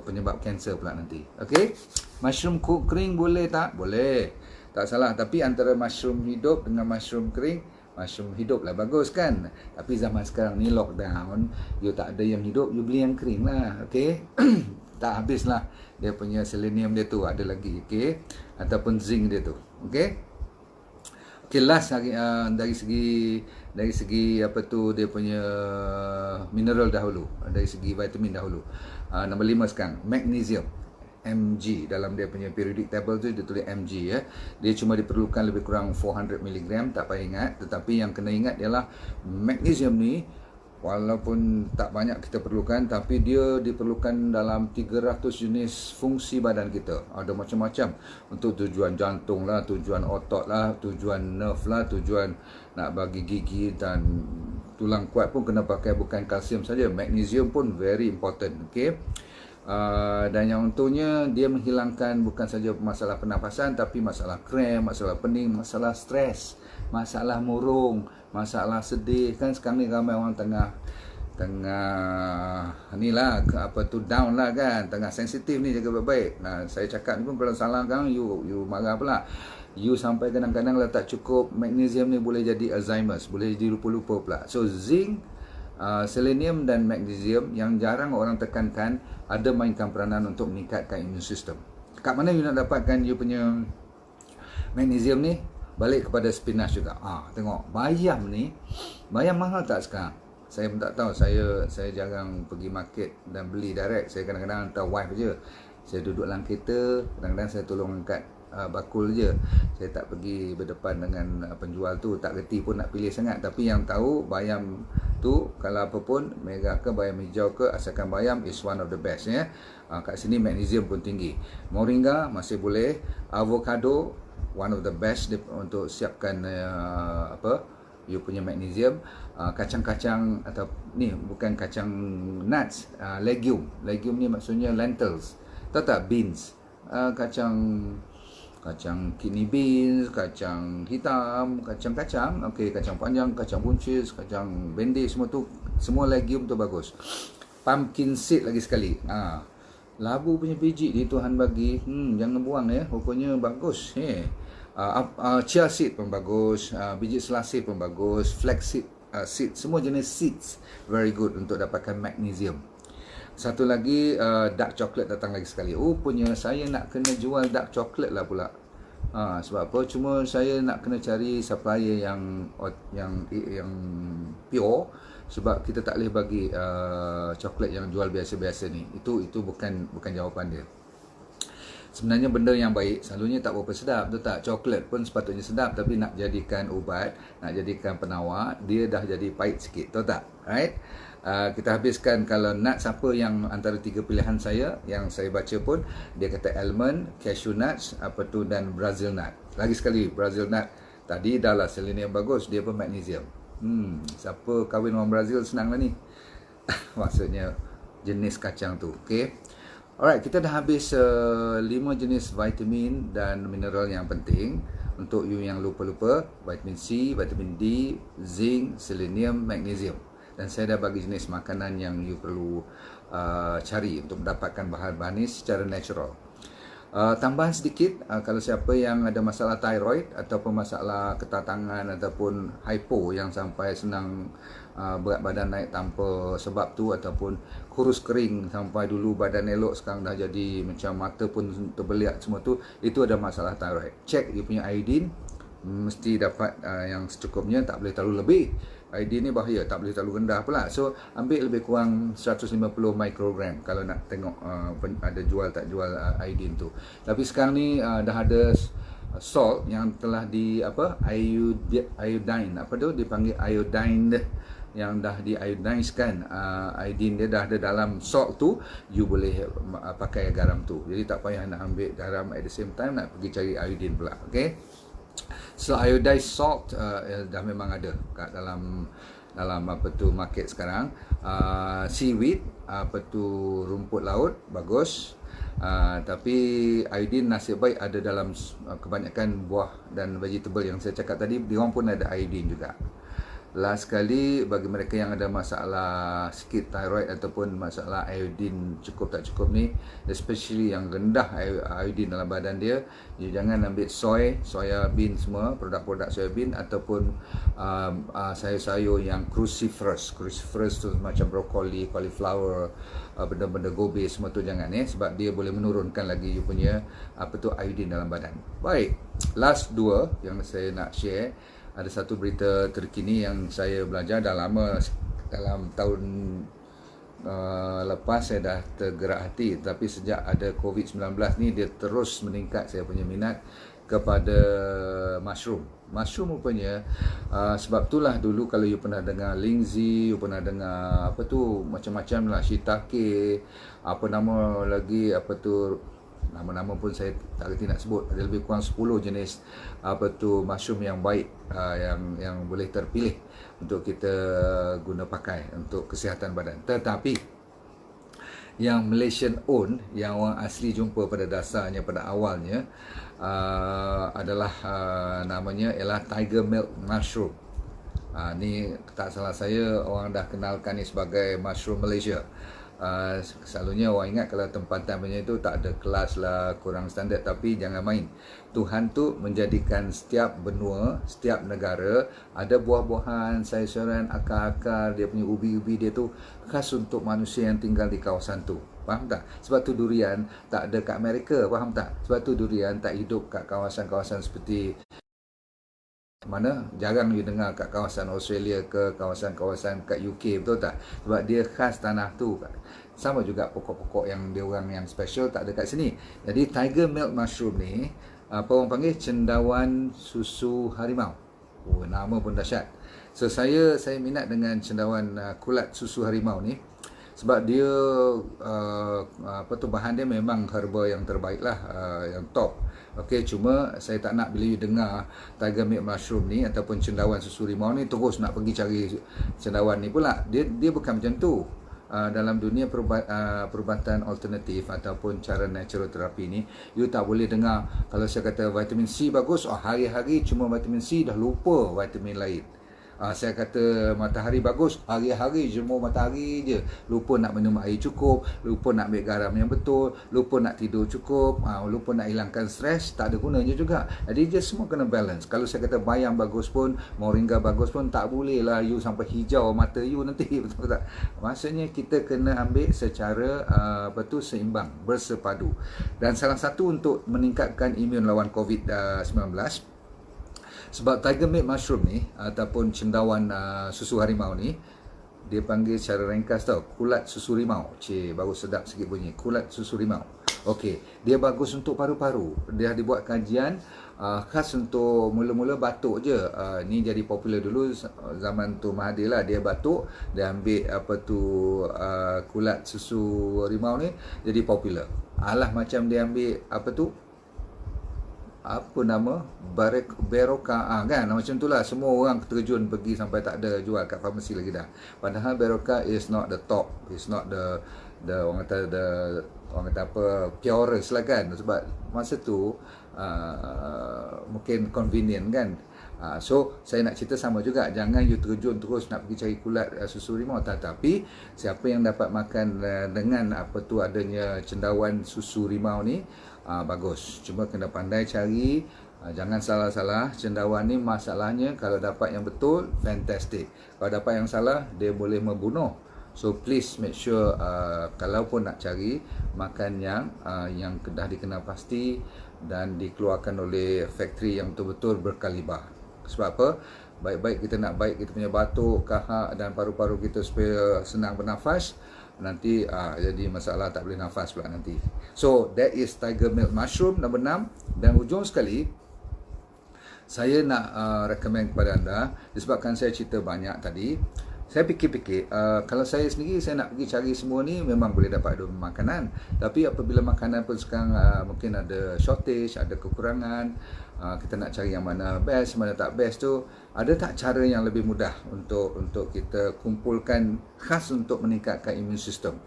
penyebab kanser pula nanti. Okey. Mushroom kering boleh tak? Boleh. Tak salah, tapi antara mushroom hidup dengan mushroom kering, mushroom hidup lah bagus kan. Tapi zaman sekarang ni lockdown, you tak ada yang hidup, you beli yang kering lah. Okey. Tak habis lah dia punya selenium dia tu, ada lagi. Okey. Ataupun zinc dia tu. Okey. Okay, last dari segi dia punya mineral dahulu, dari segi vitamin dahulu. Nombor 5 sekarang, magnesium. Mg dalam dia punya periodic table tu dia tulis Mg ya. Dia cuma diperlukan lebih kurang 400 mg, tak payah ingat. Tetapi yang kena ingat ialah magnesium ni walaupun tak banyak kita perlukan, tapi dia diperlukan dalam 300 jenis fungsi badan kita. Ada macam-macam, untuk tujuan jantung lah, tujuan otot lah, tujuan nerve lah, tujuan nak bagi gigi dan tulang kuat pun kena pakai, bukan kalsium saja. Magnesium pun very important. Okay. Dan yang untungnya dia menghilangkan bukan saja masalah pernafasan, tapi masalah kram, masalah pening, masalah stres, masalah murung, masalah sedih. Kan sekarang ni ramai orang tengah ni lah, down lah kan, tengah sensitif ni, jaga baik-baik. Nah, saya cakap ni pun kalau salah kan you marah pula. You sampai kadang-kadang kalau tak cukup magnesium ni boleh jadi Alzheimer's, boleh jadi lupa-lupa pula. So zinc, selenium dan magnesium yang jarang orang tekankan, ada mainkan peranan untuk meningkatkan immune system. Kat mana you nak dapatkan you punya magnesium ni? Balik kepada spinach juga. Tengok bayam ni, bayam mahal tak sekarang? Saya pun tak tahu. Saya jarang pergi market dan beli direct. Saya kadang-kadang hantar wife je. Saya duduk dalam kereta, kadang-kadang saya tolong angkat bakul je. Saya tak pergi berdepan dengan penjual tu, tak reti pun nak pilih sangat. Tapi yang tahu bayam tu kalau apa pun, merah ke bayam hijau ke, asalkan bayam is one of the best ya. Kat sini magnesium pun tinggi. Moringa masih boleh. Avocado one of the best untuk siapkan you punya magnesium. Kacang-kacang atau ni bukan kacang nuts, legume ni maksudnya lentils. Tahu tak, beans, kacang kidney beans, kacang hitam, kacang-kacang, okey, kacang panjang, kacang buncis, kacang bendik, semua tu, semua legume tu bagus. Pumpkin seed lagi sekali. Labu punya biji ni Tuhan bagi, jangan buang ya, rupanya bagus. Chia seed pun bagus, biji selasih pun bagus, flax seed, semua jenis seeds very good untuk dapatkan magnesium. Satu lagi, dark chocolate datang lagi sekali. Punya saya nak kena jual dark chocolate lah pula. Sebab apa? Cuma saya nak kena cari supplier yang pure, sebab kita tak boleh bagi coklat yang jual biasa-biasa ni. Itu bukan jawapan dia. Sebenarnya benda yang baik selalunya tak berapa sedap, betul tak? Coklat pun sepatutnya sedap, tapi nak jadikan ubat, nak jadikan penawar, dia dah jadi pahit sikit, betul tak? Right? Kita habiskan, kalau nuts apa yang antara 3 pilihan saya yang saya baca pun, dia kata almond, cashew nuts, dan Brazil nut. Lagi sekali, Brazil nut tadi dah lah selenium bagus, dia pun magnesium. Siapa kahwin orang Brazil senang lah ni. Maksudnya jenis kacang tu. Okay. Alright, kita dah habis 5 jenis vitamin dan mineral yang penting. Untuk you yang lupa-lupa, vitamin C, vitamin D, zinc, selenium, magnesium. Dan saya dah bagi jenis makanan yang you perlu cari untuk mendapatkan bahan-bahan ini secara natural. Tambahan sedikit, kalau siapa yang ada masalah thyroid ataupun masalah ketatangan ataupun hypo yang sampai senang berat badan naik tanpa sebab tu, ataupun kurus kering sampai dulu badan elok sekarang dah jadi macam mata pun terbeliak semua tu, itu ada masalah thyroid. Check you punya iodine, mesti dapat yang secukupnya, tak boleh terlalu lebih. Iodine ni bahaya, tak boleh terlalu rendah pula. So ambil lebih kurang 150 mikrogram kalau nak tengok ada jual tak jual iodine tu. Tapi sekarang ni dah ada salt yang telah di iodine, dipanggil iodine, yang dah di-iodinizekan. Iodine dia dah ada dalam salt tu, you boleh pakai garam tu. Jadi tak payah nak ambil garam at the same time nak pergi cari iodine pula. Okay. So iodized salt dah memang ada kat dalam market sekarang. Seaweed, rumput laut bagus. Tapi iodine nasib baik ada dalam kebanyakan buah dan vegetable yang saya cakap tadi, diorang pun ada iodine juga. Last sekali, bagi mereka yang ada masalah sikit thyroid ataupun masalah iodine cukup tak cukup ni, especially yang rendah iodine dalam badan dia, you jangan ambil soya bean semua, produk-produk soya bean ataupun sayur-sayur yang cruciferous. Cruciferous tu macam brokoli, cauliflower, benda-benda gobe semua tu jangan, sebab dia boleh menurunkan lagi you punya iodine dalam badan. Baik, last 2 yang saya nak share. Ada satu berita terkini yang saya belajar dah lama, dalam tahun lepas saya dah tergerak hati, tapi sejak ada COVID-19 ni dia terus meningkat saya punya minat kepada mushroom. Mushroom rupanya, sebab itulah dulu kalau you pernah dengar lingzi, you pernah dengar macam-macam lah, shiitake, nama lagi, nama-nama pun saya tak kerti nak sebut. Ada lebih kurang 10 jenis mushroom yang baik, yang boleh terpilih untuk kita guna pakai untuk kesihatan badan. Tetapi yang Malaysian own, yang orang asli jumpa pada dasarnya, pada awalnya adalah namanya ialah tiger milk mushroom. Ni tak salah saya, orang dah kenalkan ni sebagai mushroom Malaysia. Selalunya orang ingat kalau tempatan punya itu tak ada kelas lah, kurang standard, tapi jangan main. Tuhan tu menjadikan setiap benua, setiap negara ada buah-buahan, sayur-sayuran, akar-akar, dia punya ubi-ubi dia tu khas untuk manusia yang tinggal di kawasan tu. Faham tak? Sebab tu durian tak ada kat Amerika, faham tak? Sebab tu durian tak hidup kat kawasan-kawasan seperti mana, jarang you dengar kat kawasan Australia ke kawasan-kawasan kat UK, betul tak? Sebab dia khas tanah tu. Sama juga pokok-pokok yang dia orang yang special tak ada kat sini. Jadi tiger milk mushroom ni, apa orang panggil, cendawan susu harimau. Nama pun dahsyat. So saya minat dengan cendawan kulat susu harimau ni, sebab dia bahan dia memang herba yang terbaik lah, yang top. Okey, cuma saya tak nak bila you dengar tiger milk mushroom ni ataupun cendawan susu harimau ni terus nak pergi cari cendawan ni pula. Dia bukan macam tu. Dalam dunia perubatan alternatif ataupun cara natural terapi ni, you tak boleh dengar kalau saya kata vitamin C bagus, hari-hari cuma vitamin C, dah lupa vitamin lain. Saya kata matahari bagus, hari-hari jemur matahari je, lupa nak minum air cukup, lupa nak ambil garam yang betul, lupa nak tidur cukup, lupa nak hilangkan stres, tak ada gunanya juga. Jadi dia semua kena balance. Kalau saya kata bayam bagus pun, moringa bagus pun, tak boleh lah you sampai hijau mata you nanti, betul tak? Maksudnya kita kena ambil secara seimbang, bersepadu. Dan salah satu untuk meningkatkan imun lawan COVID-19, sebab tiger milk mushroom ni ataupun cendawan susu harimau ni, dia panggil secara ringkas tau, kulat susu rimau. Baru sedap sikit bunyi, kulat susu rimau. Okey, dia bagus untuk paru-paru. Dia dibuat kajian khas untuk mula-mula batuk je. Ni jadi popular dulu zaman tu Mahathir lah, dia batuk, dia ambil kulat susu harimau ni, jadi popular. Alah macam dia ambil apa nama, Berocca kan, macam itulah. Semua orang terjun pergi sampai tak ada jual kat farmasi lagi dah. Padahal Berocca is not the top, is not the orang kata apa, purest lah kan, sebab masa tu mungkin convenient kan. So saya nak cerita sama juga, jangan you terjun terus nak pergi cari kulat susu rimau. Tetapi siapa yang dapat makan dengan adanya cendawan susu rimau ni, bagus. Cuma kena pandai cari, jangan salah-salah. Cendawan ni masalahnya kalau dapat yang betul, fantastic. Kalau dapat yang salah, dia boleh membunuh. So please make sure kalau pun nak cari, makan yang dah dikenal pasti dan dikeluarkan oleh factory yang betul-betul berkaliber. Sebab apa? Baik-baik kita nak baik kita punya batuk, kahak dan paru-paru kita supaya senang bernafas, nanti jadi masalah, tak boleh nafas pula nanti. So that is tiger milk mushroom nombor 6. Dan hujung sekali, saya nak recommend kepada anda, disebabkan saya cerita banyak tadi, saya fikir-fikir, kalau saya sendiri, saya nak pergi cari semua ni, memang boleh dapat ada makanan. Tapi apabila makanan pun sekarang mungkin ada shortage, ada kekurangan, kita nak cari yang mana best, mana tak best tu, ada tak cara yang lebih mudah untuk kita kumpulkan khas untuk meningkatkan imun sistem?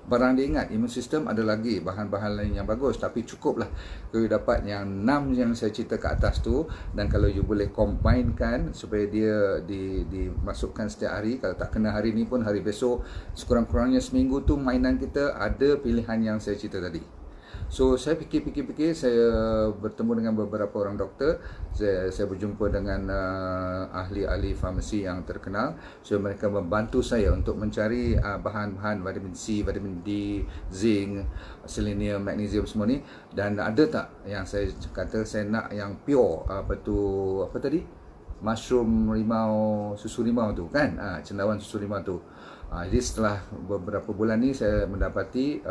Barang dia ingat, imun sistem ada lagi bahan-bahan lain yang bagus, tapi cukuplah kalau you dapat yang 6 yang saya cerita ke atas tu. Dan kalau you boleh combinekan supaya dia dimasukkan setiap hari, kalau tak kena hari ni pun hari besok, sekurang-kurangnya seminggu tu mainan kita ada pilihan yang saya cerita tadi. So saya fikir-fikir, saya bertemu dengan beberapa orang doktor, saya berjumpa dengan ahli-ahli farmasi yang terkenal. So mereka membantu saya untuk mencari bahan-bahan vitamin C, vitamin D, zinc, selenium, magnesium semua ni. Dan ada tak yang saya kata saya nak yang pure, apa tadi? Mushroom rimau, susu rimau tu kan, cendawan susu rimau tu. Jadi setelah beberapa bulan ni saya mendapati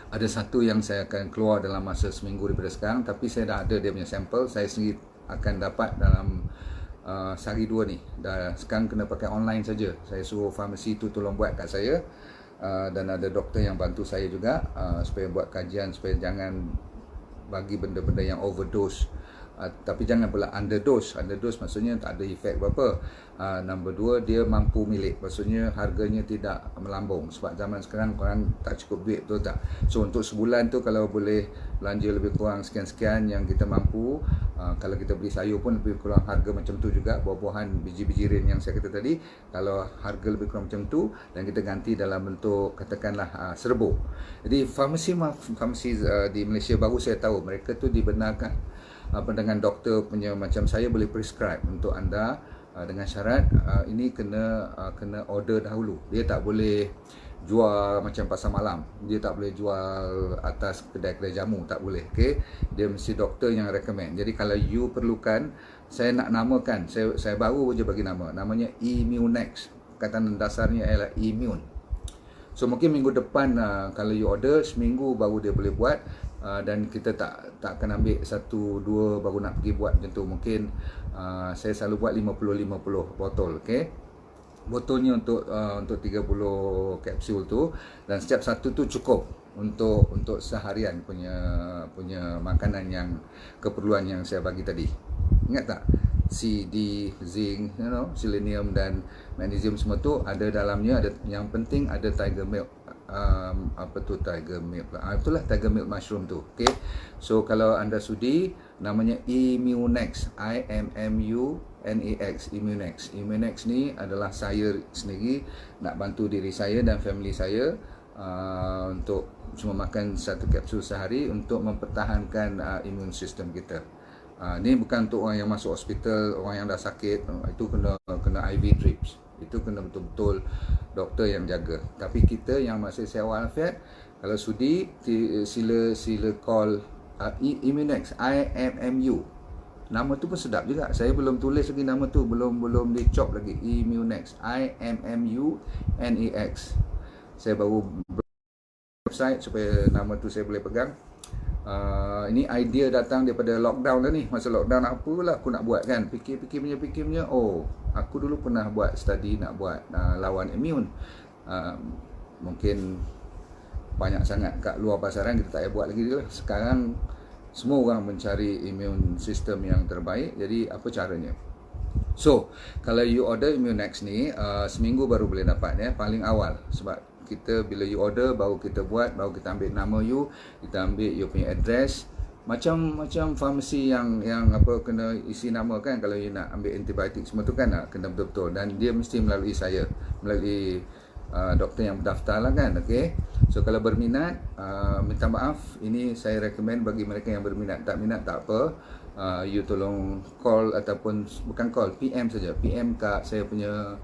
ada satu yang saya akan keluar dalam masa seminggu daripada sekarang. Tapi saya dah ada dia punya sampel, saya sendiri akan dapat dalam sehari 2 ni. Sekarang kena pakai online saja. Saya suruh farmasi tu tolong buat kat saya, dan ada doktor yang bantu saya juga, supaya buat kajian, supaya jangan bagi benda-benda yang overdose. Tapi jangan pula underdose. Underdose maksudnya tak ada efek apa-apa. Nombor 2, dia mampu milik, maksudnya harganya tidak melambung. Sebab zaman sekarang korang tak cukup duit, betul tak? So untuk sebulan tu kalau boleh belanja lebih kurang sekian-sekian yang kita mampu. Kalau kita beli sayur pun lebih kurang harga macam tu juga. Buah-buahan, biji-biji rin yang saya kata tadi, kalau harga lebih kurang macam tu, dan kita ganti dalam bentuk katakanlah serbuk. Jadi farmasi di Malaysia baru saya tahu mereka tu dibenarkan dengan doktor punya, macam saya boleh prescribe untuk anda, dengan syarat ini kena order dahulu. Dia tak boleh jual macam pasar malam, dia tak boleh jual atas kedai-kedai jamu, tak boleh. Okay? Dia mesti doktor yang recommend. Jadi kalau you perlukan, saya nak namakan, saya baru je bagi namanya Immunex. Kata dasarnya ialah immune. So mungkin minggu depan kalau you order, seminggu baru dia boleh buat. Dan kita tak akan ambil 1-2 baru nak pergi buat macam tu. Mungkin saya selalu buat 50-50 botol. Okay? Botolnya untuk 30 kapsul tu, dan setiap satu tu cukup untuk seharian punya makanan yang keperluan yang saya bagi tadi. Ingat tak? C, D, zinc, selenium dan magnesium semua tu ada dalamnya. Yang penting ada tiger milk. Tiger milk? Itulah tiger milk mushroom tu. Okay? So kalau anda sudi, namanya Immunex, IMMUNEX, Immunex. Immunex ni adalah saya sendiri nak bantu diri saya dan family saya untuk cuma makan satu kapsul sehari untuk mempertahankan imun sistem kita. Ni bukan untuk orang yang masuk hospital, orang yang dah sakit, itu kena IV drips. Itu kena betul-betul doktor yang jaga. Tapi kita yang masih sihat walafiat, kalau sudi sila call Immunex, IMMU. Nama tu pun sedap juga. Saya belum tulis lagi nama tu, belum dicop lagi. Immunex, IMMUNEX. Saya baru website supaya nama tu saya boleh pegang. Ini idea datang daripada lockdown dah ni. Masa lockdown apalah aku nak buat kan, fikir punya. Oh, aku dulu pernah buat study nak buat lawan imun. Mungkin banyak sangat kat luar pasaran, kita tak payah buat lagi lah. Sekarang semua orang mencari immune system yang terbaik. Jadi apa caranya? So, kalau you order Immunex ni, seminggu baru boleh dapat ya, paling awal. Sebab kita bila you order, baru kita buat, baru kita ambil nama you, kita ambil you punya address. Macam farmasi yang apa kena isi nama kan, kalau you nak ambil antibiotik semua tu kan, kena betul-betul. Dan dia mesti melalui saya, melalui doktor yang berdaftar lah kan. Okay, so kalau berminat, minta maaf, ini saya recommend bagi mereka yang berminat. Tak minat tak apa, you tolong call ataupun bukan call, PM saja, PM kat saya punya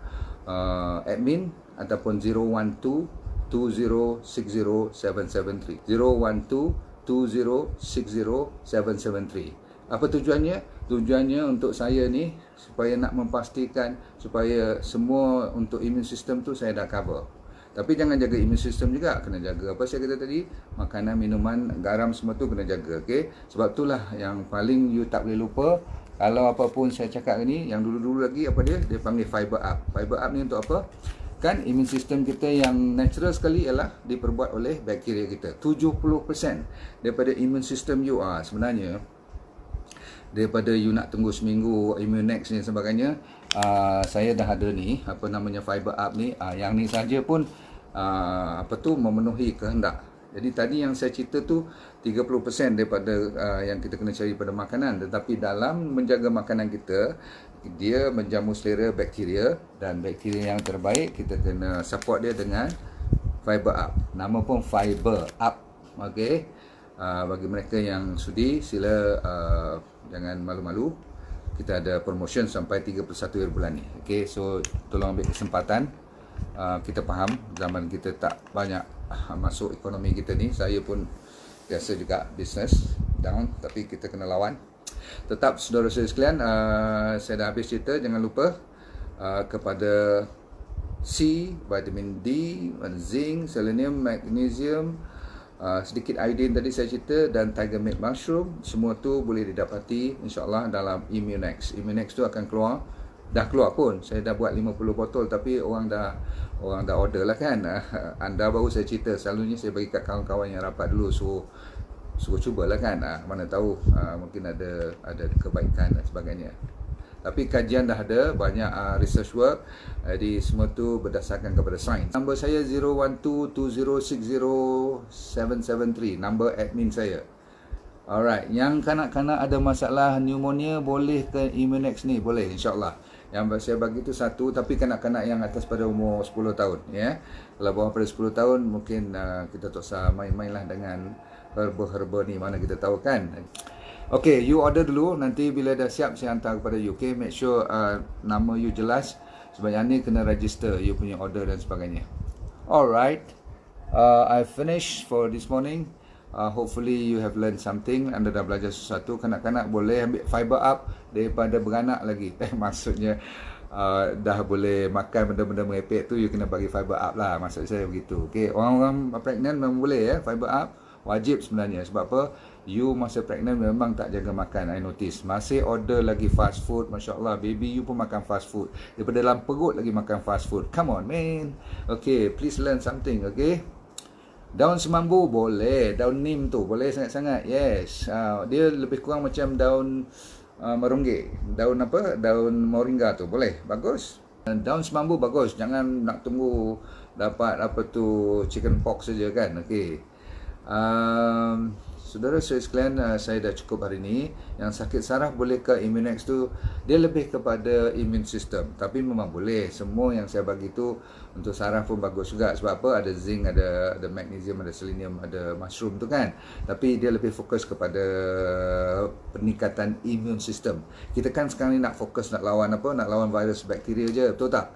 admin ataupun 012-2060-773, 012-2060-773. Apa tujuannya? Tujuannya untuk saya ni supaya nak memastikan supaya semua untuk immune system tu saya dah cover. Tapi jangan jaga immune system juga, kena jaga apa saya kata tadi, makanan, minuman, garam semua tu kena jaga. Okay? Sebab itulah yang paling you tak boleh lupa. Kalau apapun saya cakap ni, yang dulu-dulu lagi apa dia panggil fiber up. Fiber up ni untuk apa? Kan immune system kita yang natural sekali ialah diperbuat oleh bakteria kita. 70% daripada immune system you sebenarnya, daripada you nak tunggu seminggu Immunex ni sebagainya, saya dah ada ni, apa namanya fiber up ni, yang ni saja pun memenuhi kehendak. Jadi tadi yang saya cerita tu 30% daripada yang kita kena cari pada makanan, tetapi dalam menjaga makanan kita, dia menjamu selera bakteria, dan bakteria yang terbaik kita kena support dia dengan fiber up. Nama pun fiber up. Okey, bagi mereka yang sudi, sila jangan malu-malu. Kita ada promotion sampai 31 bulan ni. Okey, so tolong ambil kesempatan. Kita faham zaman kita tak banyak masuk ekonomi kita ni. Saya pun biasa juga business down, tapi kita kena lawan. Tetap saudara saya sekalian, saya dah habis cerita. Jangan lupa kepada C, vitamin D, zinc, selenium, magnesium, sedikit iodine tadi saya cerita, dan tiger milk mushroom. Semua tu boleh didapati insyaAllah dalam Immunex. Immunex tu akan keluar, dah keluar pun. Saya dah buat 50 botol, tapi orang dah order lah kan. Anda baru saya cerita, selalunya saya bagi kat kawan-kawan yang rapat dulu, suruh cubalah kan. Mana tahu mungkin ada kebaikan dan sebagainya. Tapi kajian dah ada, banyak research work. Jadi semua tu berdasarkan kepada sains. Nombor saya 012-2060-773, nombor admin saya. Alright, yang kanak-kanak ada masalah pneumonia, boleh ke Immunex ni? Boleh, insyaAllah. Yang saya bagi tu satu, tapi kanak-kanak yang atas pada umur 10 tahun ya. Kalau bawah pada 10 tahun, mungkin kita tak usah main-main lah dengan herba-herba ni, mana kita tahu kan. Okay, you order dulu, nanti bila dah siap saya hantar kepada you. Okay, make sure nama you jelas, sebab yang ni kena register you punya order dan sebagainya. Alright, I finished for this morning. Hopefully you have learned something. Anda dah belajar sesuatu. Kanak-kanak boleh ambil fiber up daripada beranak lagi. Maksudnya dah boleh makan benda-benda merepek tu, you kena bagi fiber up lah. Maksud saya begitu. Okay, orang-orang pregnant memang boleh ya, fiber up wajib sebenarnya. Sebab apa? You masa pregnant memang tak jaga makan. I notice masih order lagi fast food. Masya Allah, baby you pun makan fast food. Daripada dalam perut lagi makan fast food. Come on man. Okay, please learn something. Okay, daun semambu boleh, daun nim tu boleh sangat-sangat. Yes, dia lebih kurang macam daun merunggik. Daun apa? Daun moringa tu boleh, bagus. Daun semambu bagus. Jangan nak tunggu dapat apa tu chicken pox saja kan. Okey. Saudara sekalian, saya dah cukup hari ini. Yang sakit saraf boleh ke Immunex tu, dia lebih kepada immune system. Tapi memang boleh. Semua yang saya bagi tu untuk saraf pun bagus juga. Sebab apa? Ada zinc, ada magnesium, ada selenium, ada mushroom tu kan. Tapi dia lebih fokus kepada peningkatan immune system. Kita kan sekarang ni nak fokus nak lawan apa? Nak lawan virus, bakteria je. Betul tak?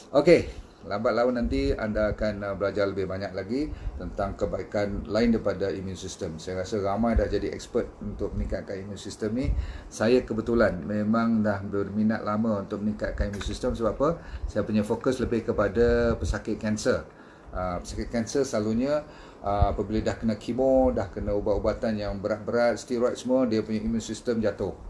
Okey. Lambat laun nanti anda akan belajar lebih banyak lagi tentang kebaikan lain daripada immune system. Saya rasa ramai dah jadi expert untuk meningkatkan immune system ni. Saya kebetulan memang dah berminat lama untuk meningkatkan immune system. Sebab apa? Saya punya fokus lebih kepada pesakit kanser. Pesakit kanser selalunya apabila dah kena kemo, dah kena ubat-ubatan yang berat-berat, steroid semua, dia punya immune system jatuh.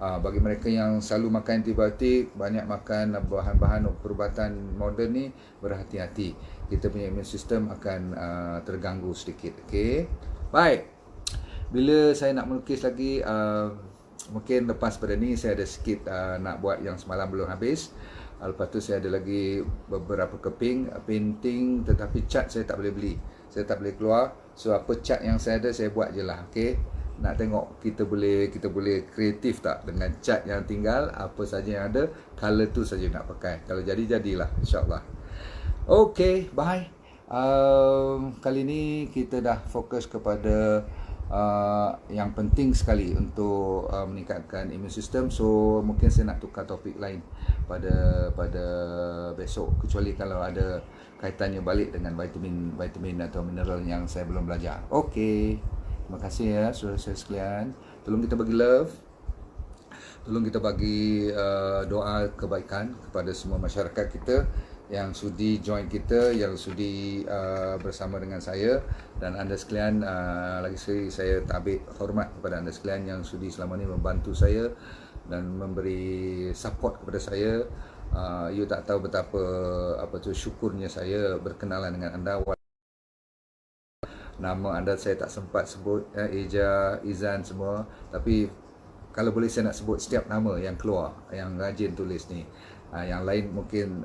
Bagi mereka yang selalu makan antibiotik, banyak makan bahan-bahan perubatan moden ni, berhati-hati. Kita punya immune system akan terganggu sedikit. Okey. Baik. Bila saya nak melukis lagi, mungkin lepas pada ni saya ada sikit nak buat yang semalam belum habis. Lepas tu saya ada lagi beberapa keping painting, tetapi cat saya tak boleh beli. Saya tak boleh keluar. So apa cat yang saya ada saya buat je lah. Okey. Nak tengok kita boleh kreatif tak dengan cat yang tinggal, apa saja yang ada, color tu saja nak pakai. Kalau jadilah, insyaAllah. Okay, bye. Kali ni kita dah fokus kepada yang penting sekali untuk meningkatkan immune system. So mungkin saya nak tukar topik lain pada besok, kecuali kalau ada kaitannya balik dengan vitamin atau mineral yang saya belum belajar. Okay. Terima kasih ya saudara saya sekalian. Tolong kita bagi love. Tolong kita bagi doa kebaikan kepada semua masyarakat kita yang sudi join kita, yang sudi bersama dengan saya. Dan anda sekalian, lagi sekali saya tabik hormat kepada anda sekalian yang sudi selama ini membantu saya dan memberi support kepada saya. You tak tahu betapa syukurnya saya berkenalan dengan anda. Nama anda saya tak sempat sebut, Eja, Izan semua. Tapi kalau boleh saya nak sebut setiap nama yang keluar, yang rajin tulis ni. Yang lain mungkin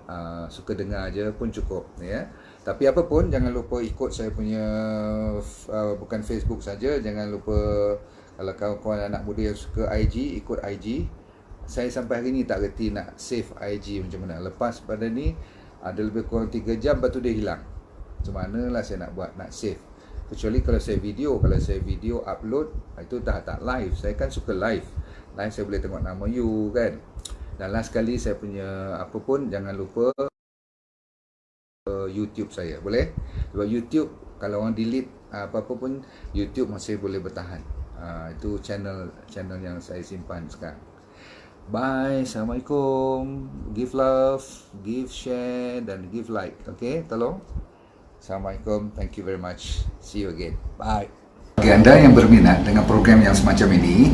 suka dengar aja pun cukup ya. Tapi apa pun jangan lupa ikut saya punya bukan Facebook saja, jangan lupa kalau kawan-kawan anak muda yang suka IG, ikut IG. Saya sampai hari ni tak reti nak save IG macam mana. Lepas pada ni ada lebih kurang 3 jam, lepas tu dia hilang. Macam manalah saya nak buat, nak save. Kecuali kalau saya video upload, itu dah tak live. Saya kan suka live saya boleh tengok nama you kan. Dan last kali saya punya apa pun, jangan lupa YouTube saya, boleh? Sebab YouTube kalau orang delete apa-apa pun, YouTube masih boleh bertahan. Itu channel yang saya simpan sekarang. Bye, Assalamualaikum. Give love, give share dan give like. Okay, tolong. Assalamualaikum, thank you very much. See you again. Bye. Bagi anda yang berminat dengan program yang semacam ini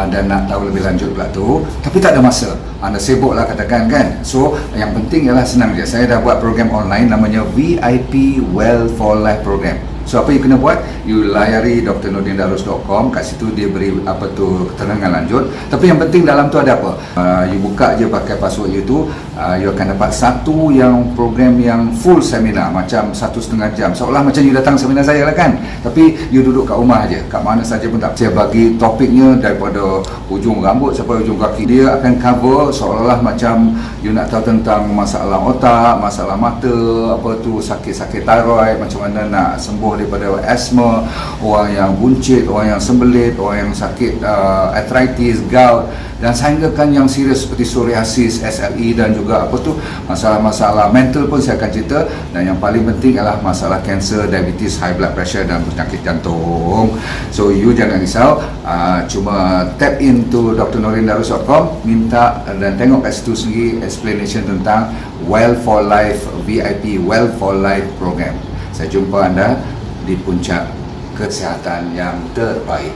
dan nak tahu lebih lanjut pula tu, tapi tak ada masa, anda sibuk lah katakan kan. So yang penting ialah senang je. Saya dah buat program online namanya VIP Well for Life Program. So apa you kena buat? You layari drnordindarus.com. Kat situ dia beri keterangan lanjut. Tapi yang penting dalam tu ada apa? You buka je pakai password you tu, you akan dapat satu yang program yang full seminar, macam 1.5 jam, seolah macam you datang seminar saya lah kan. Tapi you duduk kat rumah aje, kat mana saja pun tak. Saya bagi topiknya daripada ujung rambut sampai ujung kaki. Dia akan cover seolah-olah macam you nak tahu tentang masalah otak, masalah mata, sakit-sakit thyroid, macam mana nak sembuh daripada asma, orang yang buncit, orang yang sembelit, orang yang sakit arthritis, gout, dan sehinggakan yang serius seperti psoriasis, SLE dan juga masalah-masalah mental pun saya akan cerita. Dan yang paling penting adalah masalah kanser, diabetes, high blood pressure dan penyakit jantung. So you jangan risau, cuma tap into drnordindarus.com, minta dan tengok kat situ sendiri explanation tentang Well for Life VIP Well for Life program. Saya jumpa anda di puncak kesihatan yang terbaik.